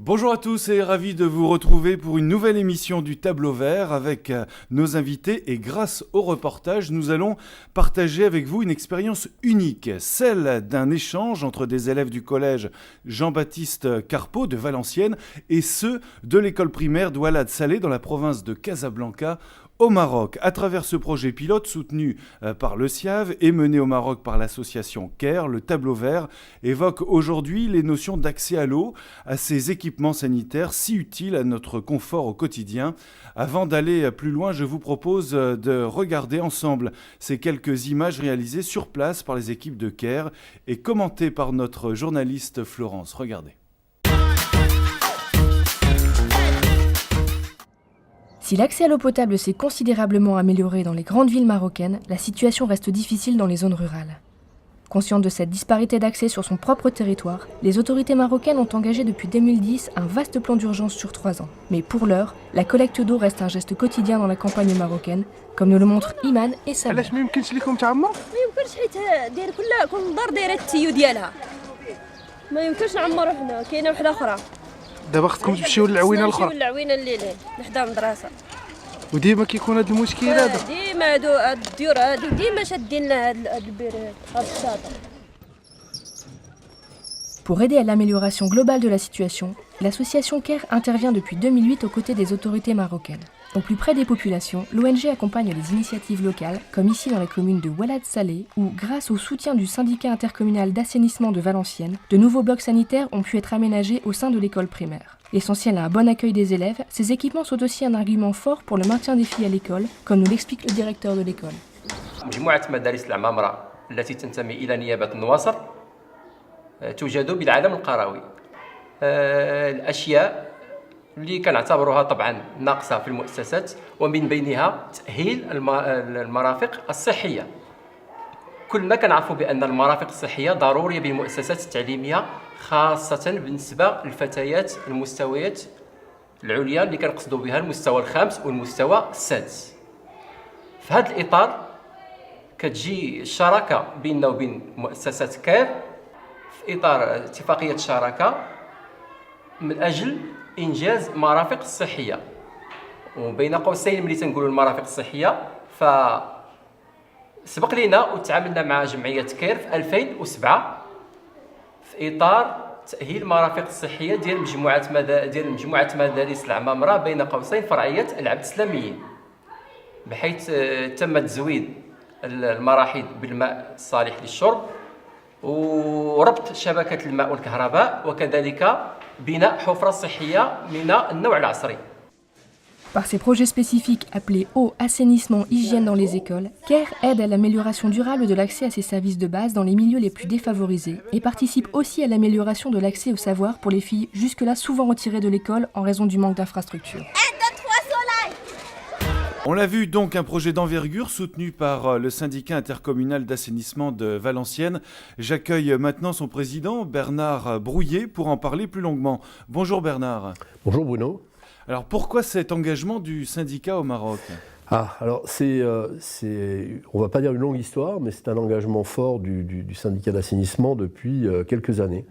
Bonjour à tous et ravi de vous retrouver pour une nouvelle émission du Tableau Vert avec nos invités et grâce au reportage, nous allons partager avec vous une expérience unique, celle d'un échange entre des élèves du collège Jean-Baptiste Carpeau de Valenciennes et ceux de l'école primaire d'Oualad Saleh dans la province de Casablanca au Maroc. À travers ce projet pilote soutenu par le SIAV et mené au Maroc par l'association CARE, le Tableau Vert évoque aujourd'hui les notions d'accès à l'eau, à ces équipements sanitaires si utiles à notre confort au quotidien. Avant d'aller plus loin, je vous propose de regarder ensemble ces quelques images réalisées sur place par les équipes de CARE et commentées par notre journaliste Florence. Regardez. Si l'accès à l'eau potable s'est considérablement amélioré dans les grandes villes marocaines, la situation reste difficile dans les zones rurales. Consciente de cette disparité d'accès sur son propre territoire, les autorités marocaines ont engagé depuis 2010 un vaste plan d'urgence sur 3 ans. Mais pour l'heure, la collecte d'eau reste un geste quotidien dans la campagne marocaine, comme nous le montrent Iman et Samir. دابا خصكم تمشيو للعوينه الاخرى العوينه اللي حدا المدرسه وديما كيكون هذا المشكل هذا ديما هادو الديور هادو ديما شادين لنا هاد البير هاد الشاطئ. Pour aider à l'amélioration globale de la situation, l'association CARE intervient depuis 2008 aux côtés des autorités marocaines. Au plus près des populations, l'ONG accompagne les initiatives locales, comme ici dans les communes de Oualad Saleh, où, grâce au soutien du syndicat intercommunal d'assainissement de Valenciennes, de nouveaux blocs sanitaires ont pu être aménagés au sein de l'école primaire. Essentiel à un bon accueil des élèves, ces équipements sont aussi un argument fort pour le maintien des filles à l'école, comme nous l'explique le directeur de l'école. مجموعة مدارس العمامرة التي تنتمي إلى نيابة النواصر توجد بالعالم القروي. الأشياء اللي كنعتبروها طبعا ناقصة في المؤسسات ومن بينها تأهيل المرافق الصحية. كلنا كنعرفوا بأن المرافق الصحية ضرورية بالمؤسسات التعليمية خاصة بالنسبة للفتيات المستويات العليا اللي كنقصدوا بها المستوى الخامس والمستوى السادس. في هذا الإطار كتجي الشراكة بيننا وبين مؤسسات كير في إطار اتفاقية الشراكة من أجل إنجاز مرافق الصحية. وبين قوسين ملي تنقولوا المرافق الصحية فسبق لينا وتعاملنا مع جمعية كير في 2007 في إطار تأهيل المرافق الصحية ديال مجموعة مدارس العمامرة بين قوسين فرعية العبد السلاميين، بحيث تم تزويد المراحيض بالماء الصالح للشرب وربط شبكة الماء والكهرباء وكذلك بناء حفرة صحية من النوع العصري. Par ces projets spécifiques appelés eau, assainissement, hygiène dans les écoles, CARE aide à l'amélioration durable de l'accès à ces services de base dans les milieux les plus défavorisés et participe aussi à l'amélioration de l'accès au savoir pour les filles jusque-là souvent retirées de l'école en raison du manque d'infrastructures. On l'a vu, donc un projet d'envergure soutenu par le syndicat intercommunal d'assainissement de Valenciennes. J'accueille maintenant son président, Bernard Brouillet, pour en parler plus longuement. Bonjour Bernard. Bonjour Bruno. Alors pourquoi cet engagement du syndicat au Maroc ? Alors on ne va pas dire une longue histoire, mais c'est un engagement fort du syndicat d'assainissement depuis quelques années.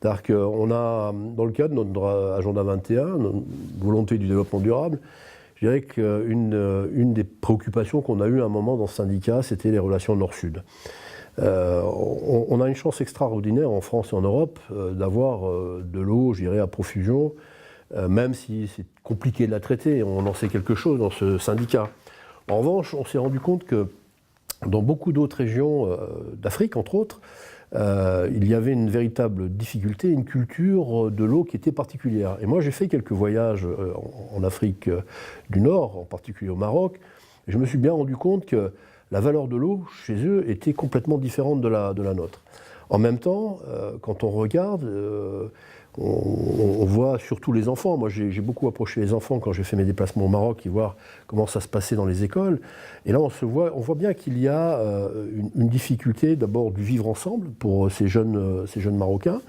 C'est-à-dire qu'on a, dans le cadre de notre agenda 21, notre volonté du développement durable, je dirais qu'une des préoccupations qu'on a eues à un moment dans ce syndicat, c'était les relations nord-sud. On a une chance extraordinaire en France et en Europe d'avoir de l'eau, je dirais, à profusion, même si c'est compliqué de la traiter, on en sait quelque chose dans ce syndicat. En revanche, on s'est rendu compte que dans beaucoup d'autres régions d'Afrique, entre autres, il y avait une véritable difficulté, une culture de l'eau qui était particulière. Et moi, j'ai fait quelques voyages en Afrique du Nord, en particulier au Maroc, et je me suis bien rendu compte que la valeur de l'eau chez eux était complètement différente de la nôtre. En même temps, quand on regarde, on voit surtout les enfants. Moi, j'ai beaucoup approché les enfants quand j'ai fait mes déplacements au Maroc et voir comment ça se passait dans les écoles. Et là, on voit bien qu'il y a une difficulté d'abord du vivre ensemble pour ces jeunes Marocains,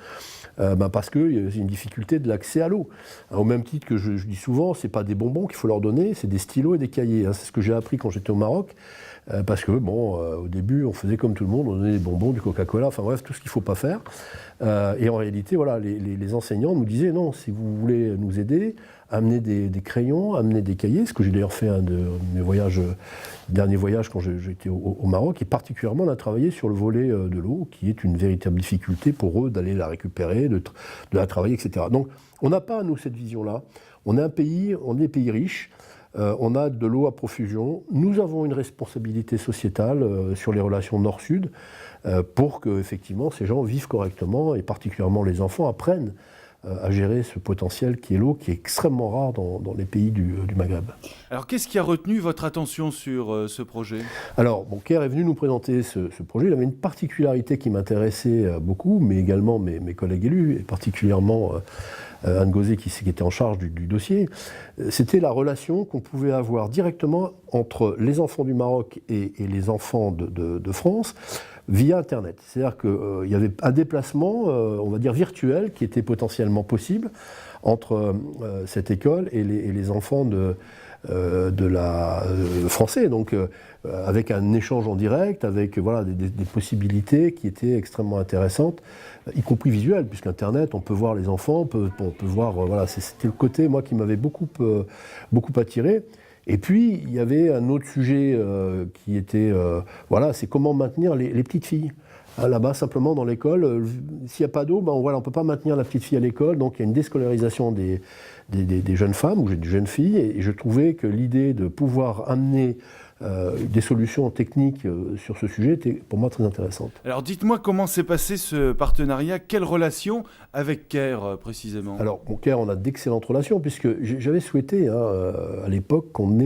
Parce qu'il y a une difficulté de l'accès à l'eau. Au même titre que je dis souvent, ce n'est pas des bonbons qu'il faut leur donner, c'est des stylos et des cahiers. C'est ce que j'ai appris quand j'étais au Maroc. Parce que, au début, on faisait comme tout le monde, on donnait des bonbons, du Coca-Cola, enfin bref, tout ce qu'il ne faut pas faire. Et en réalité, voilà, les enseignants nous disaient, non, si vous voulez nous aider, amenez des crayons, amenez des cahiers, ce que j'ai d'ailleurs fait un de mes derniers voyages quand j'étais au Maroc, et particulièrement, on a travaillé sur le volet de l'eau, qui est une véritable difficulté pour eux d'aller la récupérer, de la travailler, etc. Donc, on n'a pas, nous, cette vision-là. On est des pays riches. On a de l'eau à profusion. Nous avons une responsabilité sociétale sur les relations nord-sud pour que, effectivement, ces gens vivent correctement et particulièrement les enfants apprennent à gérer ce potentiel qui est l'eau, qui est extrêmement rare dans les pays du Maghreb. Alors, qu'est-ce qui a retenu votre attention sur ce projet ? Alors, Caire est venu nous présenter ce projet. Il avait une particularité qui m'intéressait beaucoup, mais également mes collègues élus, et particulièrement Anne Gauzet qui était en charge du dossier. C'était la relation qu'on pouvait avoir directement entre les enfants du Maroc et les enfants de France, via Internet. C'est-à-dire qu'il y avait un déplacement, on va dire virtuel, qui était potentiellement possible entre cette école et les enfants français, donc avec un échange en direct, avec des possibilités qui étaient extrêmement intéressantes, y compris visuelles, puisqu'Internet, on peut voir les enfants, on peut voir, c'était le côté, moi, qui m'avait beaucoup attiré. Et puis, il y avait un autre sujet qui était, c'est comment maintenir les petites filles. Là-bas, simplement, dans l'école, s'il n'y a pas d'eau, on ne peut pas maintenir la petite fille à l'école, donc il y a une déscolarisation des jeunes femmes ou des jeunes filles, et je trouvais que l'idée de pouvoir amener des solutions techniques sur ce sujet était pour moi très intéressante. Alors dites-moi comment s'est passé ce partenariat, quelle relation avec Caire précisément ? Alors Caire, on a d'excellentes relations puisque j'avais souhaité à l'époque on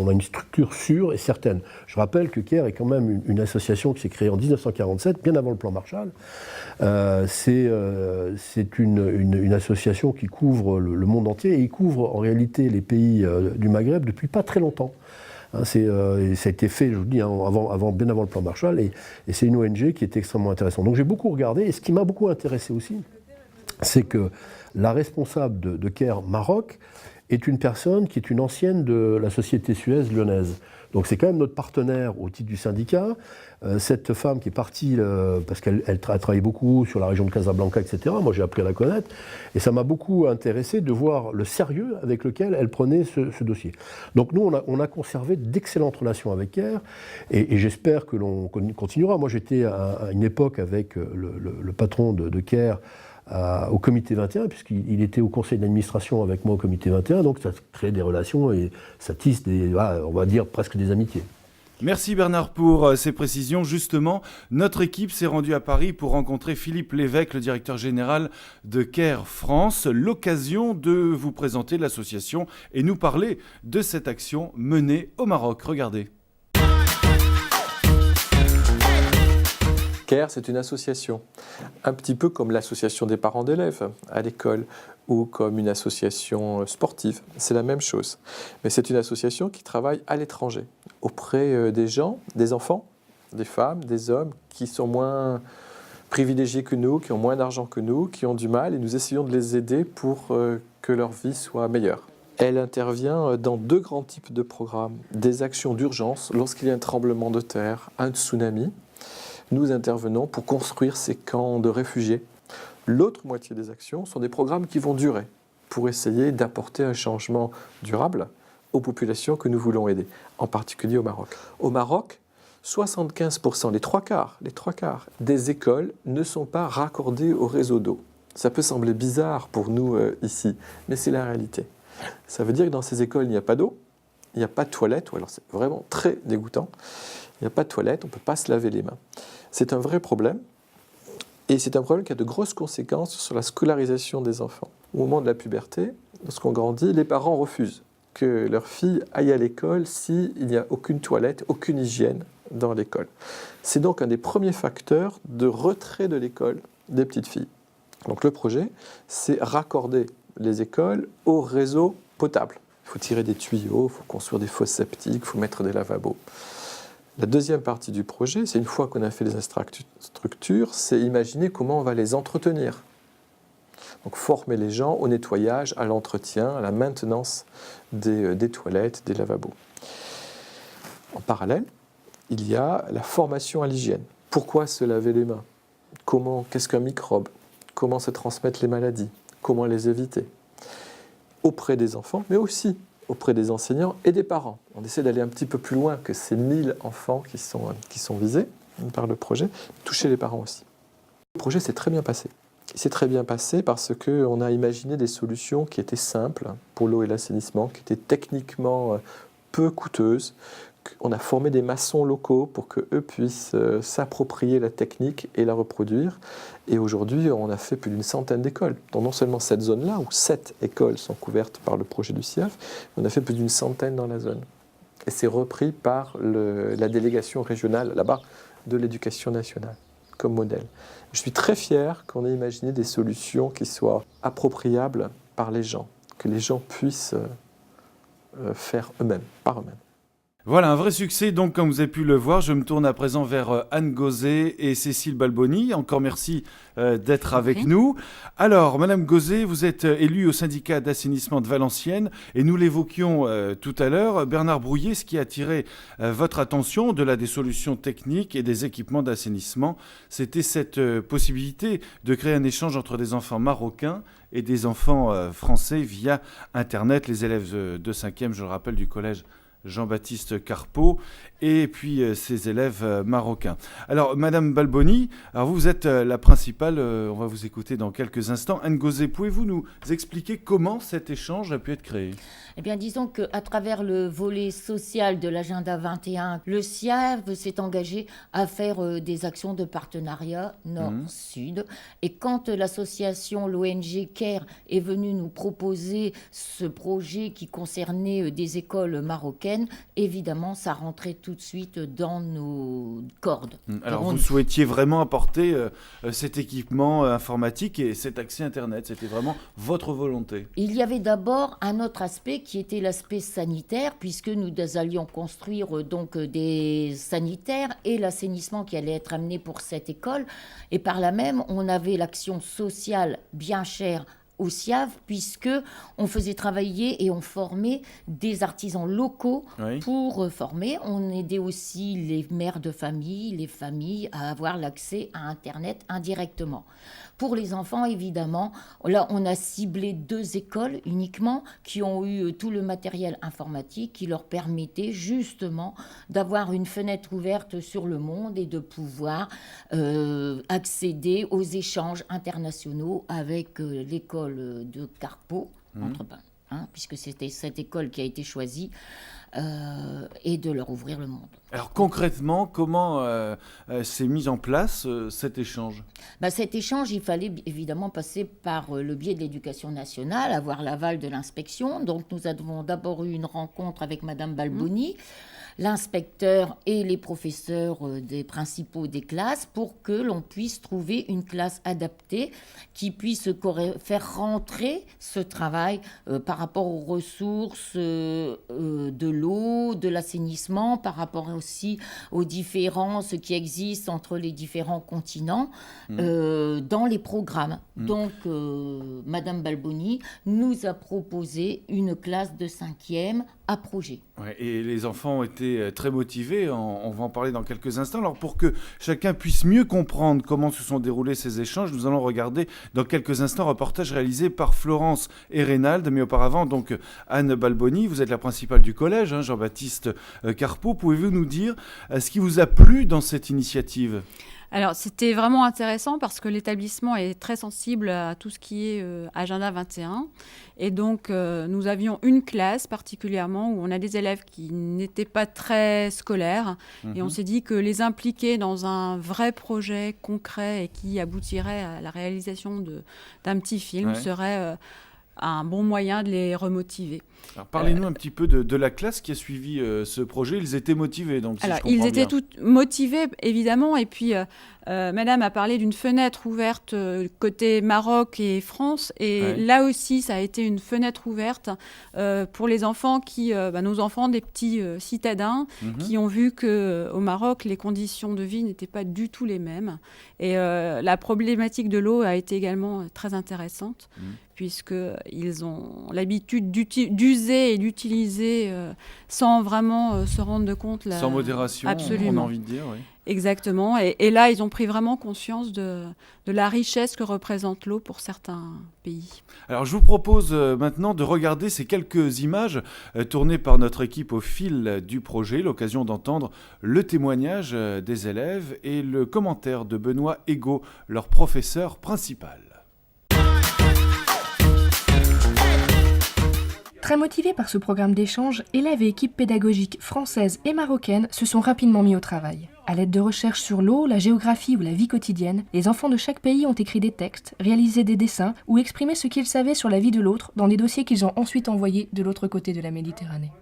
a une structure sûre et certaine. Je rappelle que Caire est quand même une association qui s'est créée en 1947, bien avant le plan Marshall. C'est une association qui couvre le monde entier et il couvre en réalité les pays du Maghreb depuis pas très longtemps. Ça a été fait, je vous dis, bien avant le plan Marshall, et c'est une ONG qui est extrêmement intéressante. Donc j'ai beaucoup regardé, et ce qui m'a beaucoup intéressé aussi, c'est que la responsable de Caire Maroc est une personne qui est une ancienne de la société Suez lyonnaise. Donc c'est quand même notre partenaire au titre du syndicat. Cette femme qui est partie, parce qu'elle travaille beaucoup sur la région de Casablanca, etc., moi j'ai appris à la connaître, et ça m'a beaucoup intéressé de voir le sérieux avec lequel elle prenait ce dossier. Donc nous, on a conservé d'excellentes relations avec Caire, et j'espère que l'on continuera. Moi j'étais à une époque avec le patron de Caire, au comité 21, puisqu'il était au conseil d'administration avec moi au comité 21, donc ça crée des relations et ça tisse on va dire presque des amitiés. Merci Bernard pour ces précisions. Justement, notre équipe s'est rendue à Paris pour rencontrer Philippe Lévesque, le directeur général de Caire France, l'occasion de vous présenter l'association et nous parler de cette action menée au Maroc. Regardez. Caire, c'est une association, un petit peu comme l'association des parents d'élèves à l'école ou comme une association sportive. C'est la même chose. Mais c'est une association qui travaille à l'étranger, auprès des gens, des enfants, des femmes, des hommes qui sont moins privilégiés que nous, qui ont moins d'argent que nous, qui ont du mal, et nous essayons de les aider pour que leur vie soit meilleure. Elle intervient dans deux grands types de programmes. Des actions d'urgence, lorsqu'il y a un tremblement de terre, un tsunami. Nous intervenons pour construire ces camps de réfugiés. L'autre moitié des actions sont des programmes qui vont durer pour essayer d'apporter un changement durable aux populations que nous voulons aider, en particulier au Maroc. Au Maroc, 75%, les trois quarts des écoles ne sont pas raccordées au réseau d'eau. Ça peut sembler bizarre pour nous ici, mais c'est la réalité. Ça veut dire que dans ces écoles, il n'y a pas d'eau, il n'y a pas de toilettes, ou alors c'est vraiment très dégoûtant. Il n'y a pas de toilette, on ne peut pas se laver les mains. C'est un vrai problème, et c'est un problème qui a de grosses conséquences sur la scolarisation des enfants. Au moment de la puberté, lorsqu'on grandit, les parents refusent que leur fille aille à l'école s'il n'y a aucune toilette, aucune hygiène dans l'école. C'est donc un des premiers facteurs de retrait de l'école des petites filles. Donc le projet, c'est raccorder les écoles au réseau potable. Il faut tirer des tuyaux, il faut construire des fosses septiques, il faut mettre des lavabos. La deuxième partie du projet, c'est une fois qu'on a fait les infrastructures, c'est imaginer comment on va les entretenir. Donc former les gens au nettoyage, à l'entretien, à la maintenance des toilettes, des lavabos. En parallèle, il y a la formation à l'hygiène. Pourquoi se laver les mains? Qu'est-ce qu'un microbe? Comment se transmettent les maladies? Comment les éviter? Auprès des enfants, mais aussi auprès des enseignants et des parents. On essaie d'aller un petit peu plus loin que ces 1000 enfants qui sont visés par le projet, toucher les parents aussi. Le projet s'est très bien passé. Il s'est très bien passé parce qu'on a imaginé des solutions qui étaient simples pour l'eau et l'assainissement, qui étaient techniquement peu coûteuses. On a formé des maçons locaux pour qu'eux puissent s'approprier la technique et la reproduire. Et aujourd'hui, on a fait plus d'une centaine d'écoles. Donc non seulement cette zone-là, où 7 écoles sont couvertes par le projet du CIAF, mais on a fait plus d'une centaine dans la zone. Et c'est repris par la délégation régionale, là-bas, de l'éducation nationale, comme modèle. Je suis très fier qu'on ait imaginé des solutions qui soient appropriables par les gens, que les gens puissent faire eux-mêmes, par eux-mêmes. Voilà, un vrai succès, donc comme vous avez pu le voir. Je me tourne à présent vers Anne Gauzet et Cécile Balboni. Encore merci d'être avec nous. Alors, Madame Gauzet, vous êtes élue au syndicat d'assainissement de Valenciennes et nous l'évoquions tout à l'heure. Bernard Brouillet, ce qui a attiré votre attention au-delà des solutions techniques et des équipements d'assainissement, c'était cette possibilité de créer un échange entre des enfants marocains et des enfants français via Internet. Les élèves de 5e, je le rappelle, du collège Jean-Baptiste Carpeau, et puis ses élèves marocains. Alors, Madame Balboni, alors vous êtes la principale, on va vous écouter dans quelques instants. Anne Gauzet, pouvez-vous nous expliquer comment cet échange a pu être créé? Eh bien, disons qu'à travers le volet social de l'agenda 21, le CIAF s'est engagé à faire des actions de partenariat nord-sud. Et quand l'association, l'ONG CARE, est venue nous proposer ce projet qui concernait des écoles marocaines, évidemment, ça rentrait tout de suite dans nos cordes. Alors, vous souhaitiez vraiment apporter cet équipement informatique et cet accès Internet. C'était vraiment votre volonté. Il y avait d'abord un autre aspect qui était l'aspect sanitaire, puisque nous allions construire donc des sanitaires et l'assainissement qui allait être amené pour cette école. Et par là même, on avait l'action sociale bien chère au CIAF, puisque on faisait travailler et on formait des artisans locaux pour former. On aidait aussi les mères de famille, les familles à avoir l'accès à Internet indirectement. Pour les enfants, évidemment, là, on a ciblé 2 écoles uniquement qui ont eu tout le matériel informatique qui leur permettait justement d'avoir une fenêtre ouverte sur le monde et de pouvoir accéder aux échanges internationaux avec l'école de Carpeau, puisque c'était cette école qui a été choisie, et de leur ouvrir le monde. Alors concrètement, comment s'est mis en place cet échange? Cet échange, il fallait évidemment passer par le biais de l'éducation nationale, avoir l'aval de l'inspection. Donc nous avons d'abord eu une rencontre avec Madame Balboni, l'inspecteur et les professeurs des principaux des classes pour que l'on puisse trouver une classe adaptée qui puisse faire rentrer ce travail par rapport aux ressources de l'eau, de l'assainissement, par rapport aussi aux différences qui existent entre les différents continents dans les programmes. Donc, Madame Balboni nous a proposé une classe de 5e à projet. Ouais, et les enfants ont été très motivés, on va en parler dans quelques instants. Alors pour que chacun puisse mieux comprendre comment se sont déroulés ces échanges, nous allons regarder dans quelques instants un reportage réalisé par Florence et Reynald. Mais auparavant, donc Anne Balboni, vous êtes la principale du collège, Jean-Baptiste Carpeau. Pouvez-vous nous dire ce qui vous a plu dans cette initiative ? Alors, c'était vraiment intéressant parce que l'établissement est très sensible à tout ce qui est Agenda 21. Et donc, nous avions une classe particulièrement où on a des élèves qui n'étaient pas très scolaires. Et on s'est dit que les impliquer dans un vrai projet concret et qui aboutirait à la réalisation d'un petit film serait un bon moyen de les remotiver. Alors, parlez-nous un petit peu de la classe qui a suivi ce projet. Ils étaient motivés, donc, si Alors, je comprends ils étaient bien. tous motivés, évidemment, et puis Madame a parlé d'une fenêtre ouverte côté Maroc et France, et Ouais. là aussi, ça a été une fenêtre ouverte pour les enfants nos enfants, des petits citadins, Mhm. qui ont vu qu'au Maroc, les conditions de vie n'étaient pas du tout les mêmes. Et la problématique de l'eau a été également très intéressante, puisqu'ils ont l'habitude d'user et d'utiliser sans vraiment se rendre compte. Sans modération, on a Absolument. envie de dire. Oui. Exactement. Et là, ils ont pris vraiment conscience de la richesse que représente l'eau pour certains pays. Alors, je vous propose maintenant de regarder ces quelques images tournées par notre équipe au fil du projet, l'occasion d'entendre le témoignage des élèves et le commentaire de Benoît Ego, leur professeur principal. Très motivés par ce programme d'échange, élèves et équipes pédagogiques françaises et marocaines se sont rapidement mis au travail. À l'aide de recherches sur l'eau, la géographie ou la vie quotidienne, les enfants de chaque pays ont écrit des textes, réalisé des dessins ou exprimé ce qu'ils savaient sur la vie de l'autre dans des dossiers qu'ils ont ensuite envoyés de l'autre côté de la Méditerranée.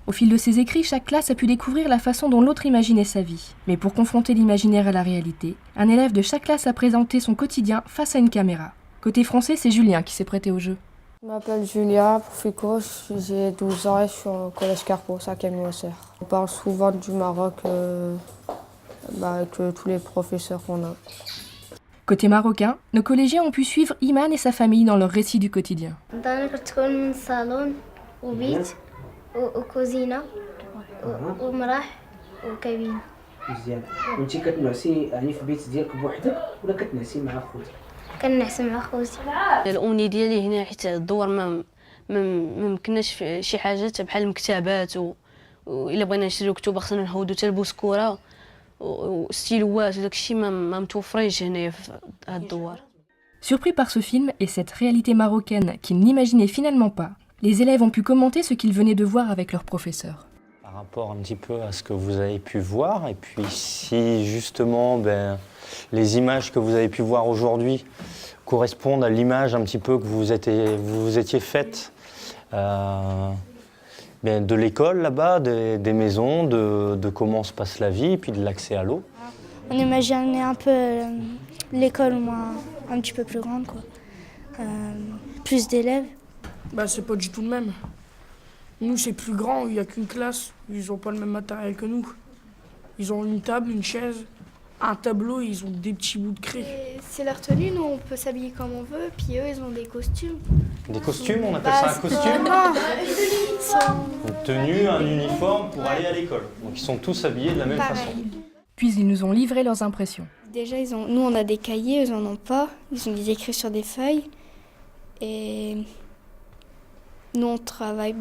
Au fil de ces écrits, chaque classe a pu découvrir la façon dont l'autre imaginait sa vie. Mais pour confronter l'imaginaire à la réalité, un élève de chaque classe a présenté son quotidien face à une caméra. Côté français, c'est Julien qui s'est prêté au jeu. Je m'appelle Julia Profiko, j'ai 12 ans et je suis au collège Carpo, 5e USR. On parle souvent du Maroc avec tous les professeurs qu'on a. Côté marocain, nos collégiens ont pu suivre Iman et sa famille dans leur récit du quotidien. تكون صالون وبيت وكوزينة ومراح وكابين. مزيان. وانتي كتنعسي يعني في البيت ديالك بوحدك ولا كتنعسي مع خوتك؟ كنعس مع خوتي. الأمنية ديالي هنا حيت الدور ما ممكناش شي حاجات بحال المكتبات وإلا بغينا نشريو كتب خصنا نحودو حتى البوسكورة وستيلوات وداك الشيء ما متوفرينش هنايا في هاد الدوار. Surpris par ce film et cette réalité marocaine qu'ils n'imaginaient finalement pas, les élèves ont pu commenter ce qu'ils venaient de voir avec leurs professeurs. Par rapport un petit peu à ce que vous avez pu voir, et puis si justement les images que vous avez pu voir aujourd'hui correspondent à l'image un petit peu que vous étiez faite de l'école là-bas, des maisons, de comment se passe la vie, et puis de l'accès à l'eau. On imaginait un peu l'école un petit peu plus grande, quoi. Plus d'élèves. C'est pas du tout le même. Nous, c'est plus grand, il n'y a qu'une classe. Ils n'ont pas le même matériel que nous. Ils ont une table, une chaise, un tableau, ils ont des petits bouts de craie. C'est leur tenue, nous on peut s'habiller comme on veut, puis eux ils ont des costumes. Des costumes, on appelle ça un costume? Non, Une tenue, un uniforme pour aller à l'école. Donc ils sont tous habillés de la même façon. Puis ils nous ont livré leurs impressions. Déjà, nous on a des cahiers, eux en ont pas. Ils ont des écrits sur des feuilles. Et nous on travaille,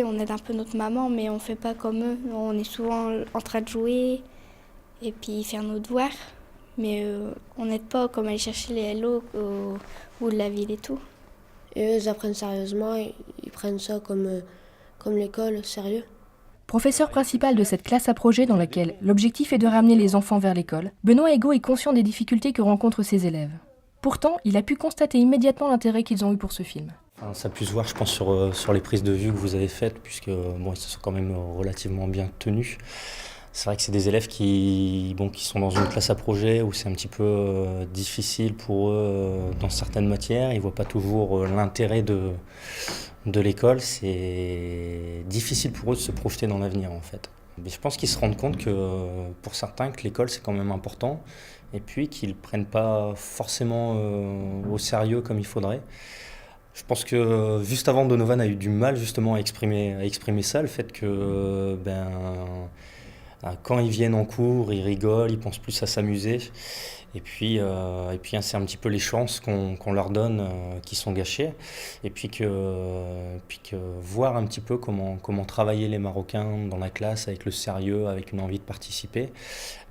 on aide un peu notre maman, mais on fait pas comme eux. On est souvent en train de jouer et puis faire nos devoirs. Mais on n'aide pas comme aller chercher les lots ou de la ville et tout. Et eux, ils apprennent sérieusement, ils prennent ça comme l'école, sérieux. Professeur principal de cette classe à projet dans laquelle l'objectif est de ramener les enfants vers l'école, Benoît Ego est conscient des difficultés que rencontrent ses élèves. Pourtant, il a pu constater immédiatement l'intérêt qu'ils ont eu pour ce film. Ça a pu se voir, je pense, sur les prises de vue que vous avez faites, puisque ils se sont quand même relativement bien tenus. C'est vrai que c'est des élèves qui sont dans une classe à projet où c'est un petit peu difficile pour eux dans certaines matières. Ils ne voient pas toujours l'intérêt de l'école. C'est difficile pour eux de se projeter dans l'avenir, en fait. Mais je pense qu'ils se rendent compte que pour certains, que l'école c'est quand même important, et puis qu'ils ne prennent pas forcément au sérieux comme il faudrait. Je pense que juste avant, Donovan a eu du mal justement à exprimer ça, le fait que quand ils viennent en cours, ils rigolent, ils pensent plus à s'amuser. Et puis c'est un petit peu les chances qu'on leur donne qui sont gâchées. Et puis que voir un petit peu comment travailler les Marocains dans la classe avec le sérieux, avec une envie de participer,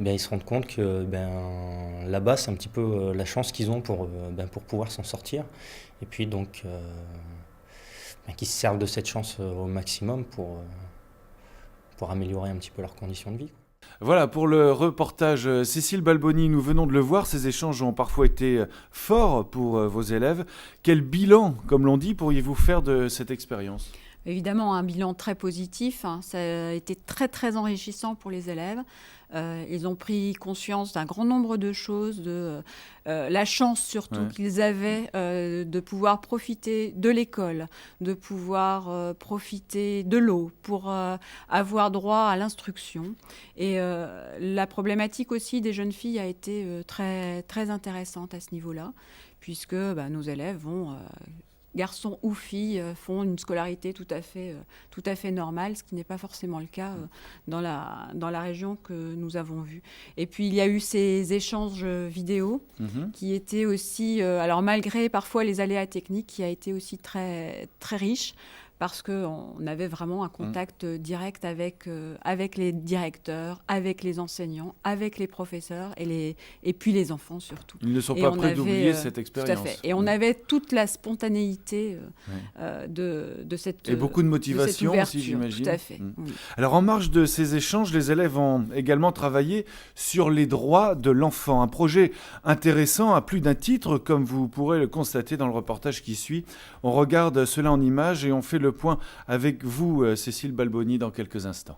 ils se rendent compte que là-bas, c'est un petit peu la chance qu'ils ont pour pouvoir s'en sortir. Et puis donc, qu'ils se servent de cette chance au maximum pour améliorer un petit peu leurs conditions de vie. Voilà pour le reportage Cécile Balboni, nous venons de le voir, ces échanges ont parfois été forts pour vos élèves. Quel bilan, comme l'on dit, pourriez-vous faire de cette expérience ? Évidemment, un bilan très positif, ça a été très très enrichissant pour les élèves. Ils ont pris conscience d'un grand nombre de choses, de la chance surtout qu'ils avaient de pouvoir profiter de l'école, de pouvoir profiter de l'eau pour avoir droit à l'instruction. Et la problématique aussi des jeunes filles a été très, très intéressante à ce niveau-là, puisque nos élèves vont... garçons ou filles font une scolarité tout à fait normale, ce qui n'est pas forcément le cas dans la région que nous avons vue. Et puis il y a eu ces échanges vidéo qui étaient aussi, alors malgré parfois les aléas techniques, qui a été aussi très, très riche, parce qu'on avait vraiment un contact direct avec les directeurs, avec les enseignants, avec les professeurs et puis les enfants surtout. Ils ne sont pas prêts d'oublier cette expérience. Tout à fait. Et on avait toute la spontanéité de cette et beaucoup de motivation aussi, j'imagine. Tout à fait. Oui. Alors en marge de ces échanges, les élèves ont également travaillé sur les droits de l'enfant. Un projet intéressant à plus d'un titre, comme vous pourrez le constater dans le reportage qui suit. On regarde cela en images et on fait le point avec vous, Cécile Balboni, dans quelques instants.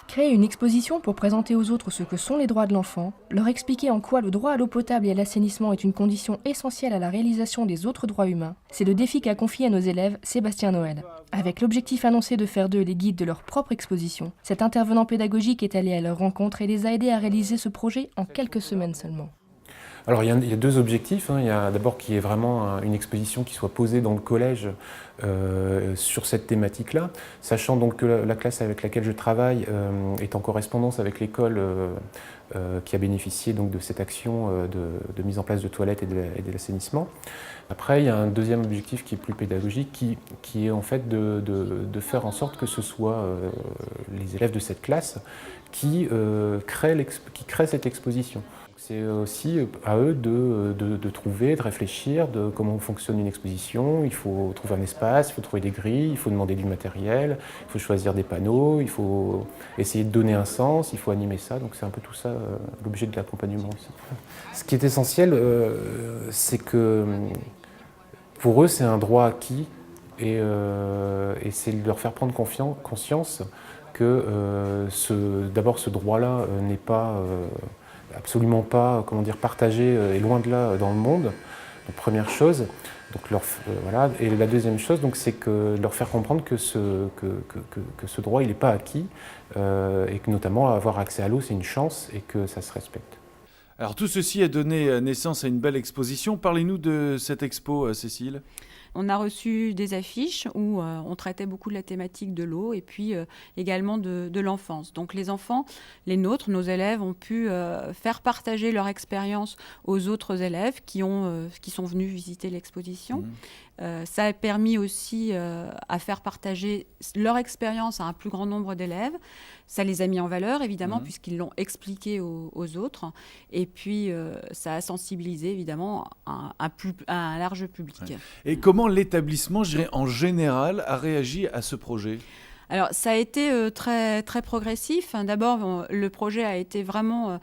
Créer une exposition pour présenter aux autres ce que sont les droits de l'enfant, leur expliquer en quoi le droit à l'eau potable et à l'assainissement est une condition essentielle à la réalisation des autres droits humains, c'est le défi qu'a confié à nos élèves Sébastien Noël. Avec l'objectif annoncé de faire d'eux les guides de leur propre exposition, cet intervenant pédagogique est allé à leur rencontre et les a aidés à réaliser ce projet en quelques semaines seulement. Alors il y a deux objectifs. Il y a d'abord qu'il y ait vraiment une exposition qui soit posée dans le collège sur cette thématique-là, sachant donc que la classe avec laquelle je travaille est en correspondance avec l'école qui a bénéficié donc de cette action de mise en place de toilettes et de l'assainissement. Après, il y a un deuxième objectif qui est plus pédagogique, qui est en fait de faire en sorte que ce soit les élèves de cette classe qui créent cette exposition. C'est aussi à eux de trouver, de réfléchir de comment fonctionne une exposition. Il faut trouver un espace, il faut trouver des grilles, il faut demander du matériel, il faut choisir des panneaux, il faut essayer de donner un sens, il faut animer ça. Donc c'est un peu tout ça l'objet de l'accompagnement aussi. Ce qui est essentiel, c'est que pour eux c'est un droit acquis et c'est de leur faire prendre conscience que d'abord ce droit-là n'est pas... absolument pas, partagé et loin de là dans le monde. Donc, première chose. Donc, voilà. Et la deuxième chose, donc, c'est que leur faire comprendre que ce droit, il n'est pas acquis et que notamment avoir accès à l'eau, c'est une chance et que ça se respecte. Alors tout ceci a donné naissance à une belle exposition. Parlez-nous de cette expo, Cécile. On a reçu des affiches où on traitait beaucoup de la thématique de l'eau et puis également de l'enfance. Donc les enfants, les nôtres, nos élèves, ont pu faire partager leur expérience aux autres élèves qui sont venus visiter l'exposition. Ça a permis aussi à faire partager leur expérience à un plus grand nombre d'élèves. Ça les a mis en valeur, évidemment, puisqu'ils l'ont expliqué aux autres. Et puis, ça a sensibilisé, évidemment, un large public. Ouais. Et comment l'établissement, je dirais, en général, a réagi à ce projet ? Alors, ça a été très, très progressif. D'abord, le projet a été vraiment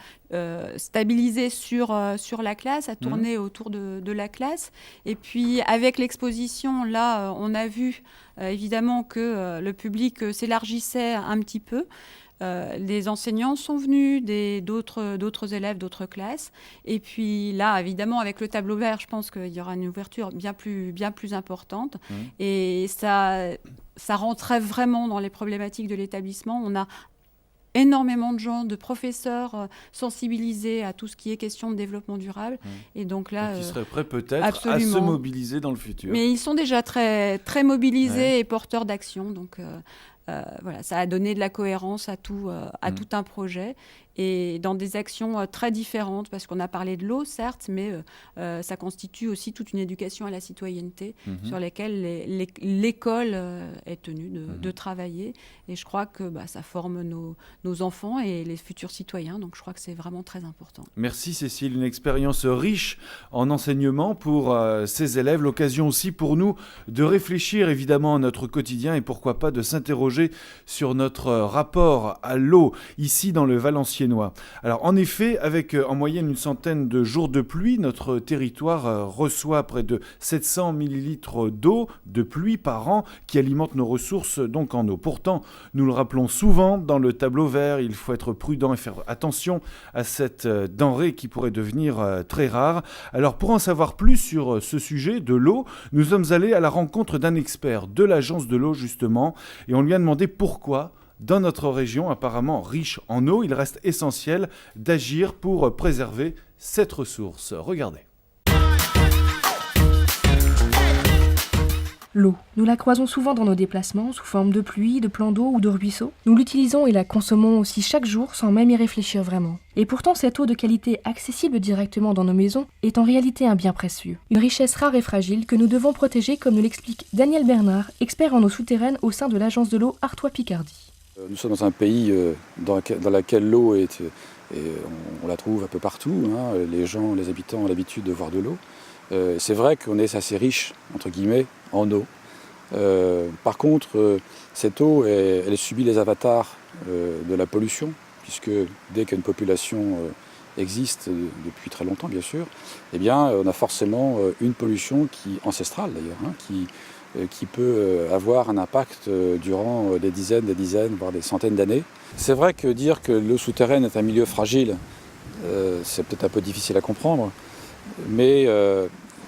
stabilisé sur la classe, a tourné autour de la classe. Et puis, avec l'exposition, là, on a vu évidemment que le public s'élargissait un petit peu. Les enseignants sont venus, d'autres élèves, d'autres classes. Et puis là, évidemment, avec le tableau vert, je pense qu'il y aura une ouverture bien plus importante. Et ça rentrait vraiment dans les problématiques de l'établissement. On a énormément de gens, de professeurs sensibilisés à tout ce qui est question de développement durable. Et donc là, qui seraient prêts peut-être à se mobiliser dans le futur. Mais ils sont déjà très, très mobilisés et porteurs d'action. Donc voilà, ça a donné de la cohérence à tout un projet et dans des actions très différentes, parce qu'on a parlé de l'eau, certes, mais ça constitue aussi toute une éducation à la citoyenneté sur laquelle l'école est tenue de travailler. Et je crois que ça forme nos enfants et les futurs citoyens, donc je crois que c'est vraiment très important. Merci Cécile, une expérience riche en enseignement pour ces élèves, l'occasion aussi pour nous de réfléchir évidemment à notre quotidien et pourquoi pas de s'interroger s'interroger sur notre rapport à l'eau ici dans le Valenciennois. Alors en effet, avec en moyenne une centaine de jours de pluie, notre territoire reçoit près de 700 millilitres d'eau de pluie par an qui alimente nos ressources donc en eau. Pourtant, nous le rappelons souvent dans le tableau vert, il faut être prudent et faire attention à cette denrée qui pourrait devenir très rare. Alors pour en savoir plus sur ce sujet de l'eau, nous sommes allés à la rencontre d'un expert de l'agence de l'eau justement et on lui a demandé pourquoi dans notre région apparemment riche en eau, il reste essentiel d'agir pour préserver cette ressource. Regardez. L'eau, nous la croisons souvent dans nos déplacements sous forme de pluie, de plans d'eau ou de ruisseaux. Nous l'utilisons et la consommons aussi chaque jour sans même y réfléchir vraiment. Et pourtant, cette eau de qualité accessible directement dans nos maisons est en réalité un bien précieux. Une richesse rare et fragile que nous devons protéger comme nous l'explique Daniel Bernard, expert en eau souterraine au sein de l'agence de l'eau Artois-Picardie. Nous sommes dans un pays dans lequel l'eau est, on la trouve un peu partout. Les gens, les habitants ont l'habitude de voir de l'eau. C'est vrai qu'on est assez riche, entre guillemets, en eau. Par contre, cette eau, elle subit les avatars de la pollution, puisque dès qu'une population existe, depuis très longtemps bien sûr, eh bien, on a forcément une pollution ancestrale d'ailleurs, qui peut avoir un impact durant des dizaines, voire des centaines d'années. C'est vrai que dire que l'eau souterraine est un milieu fragile, c'est peut-être un peu difficile à comprendre, mais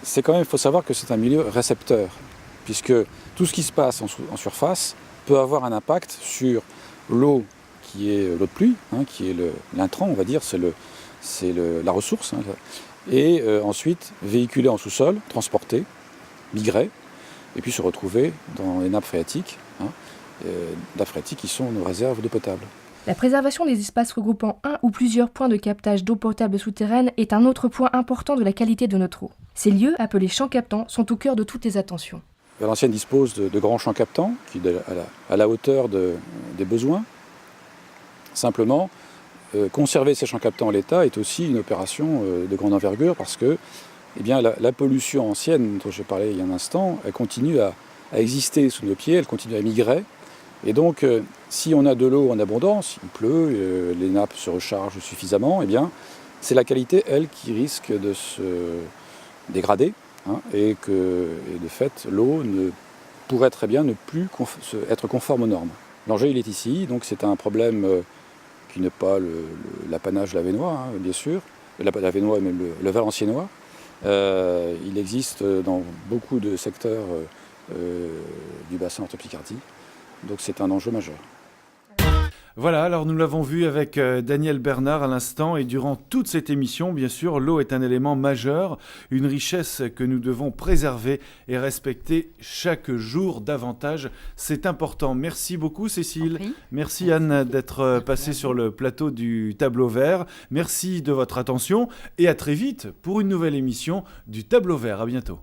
c'est quand même, il faut savoir que c'est un milieu récepteur, puisque tout ce qui se passe en surface peut avoir un impact sur l'eau qui est l'eau de pluie, qui est l'intrant, on va dire, c'est la ressource, et ensuite véhiculée en sous-sol, transportée, migrée, et puis se retrouver dans les nappes phréatiques, qui sont nos réserves d'eau potable. La préservation des espaces regroupant un ou plusieurs points de captage d'eau potable souterraine est un autre point important de la qualité de notre eau. Ces lieux, appelés champs captants, sont au cœur de toutes les attentions. Valenciennes dispose de grands champs captants, qui sont à la hauteur des besoins. Simplement, conserver ces champs captants en l'état est aussi une opération de grande envergure parce que la pollution ancienne dont j'ai parlé il y a un instant, elle continue à exister sous nos pieds, elle continue à migrer. Et donc, si on a de l'eau en abondance, il pleut, les nappes se rechargent suffisamment, c'est la qualité, elle, qui risque de se dégrader. Et de fait, l'eau pourrait très bien ne plus être conforme aux normes. L'enjeu, il est ici, donc c'est un problème qui n'est pas l'apanage lavénois, bien sûr, lavénois et même le valenciennois. Il existe dans beaucoup de secteurs du bassin Artois-Picardie, donc c'est un enjeu majeur. Voilà, alors nous l'avons vu avec Daniel Bernard à l'instant et durant toute cette émission, bien sûr, l'eau est un élément majeur, une richesse que nous devons préserver et respecter chaque jour davantage. C'est important. Merci beaucoup Cécile. Merci Anne d'être passée sur le plateau du Tableau Vert. Merci de votre attention et à très vite pour une nouvelle émission du Tableau Vert. À bientôt.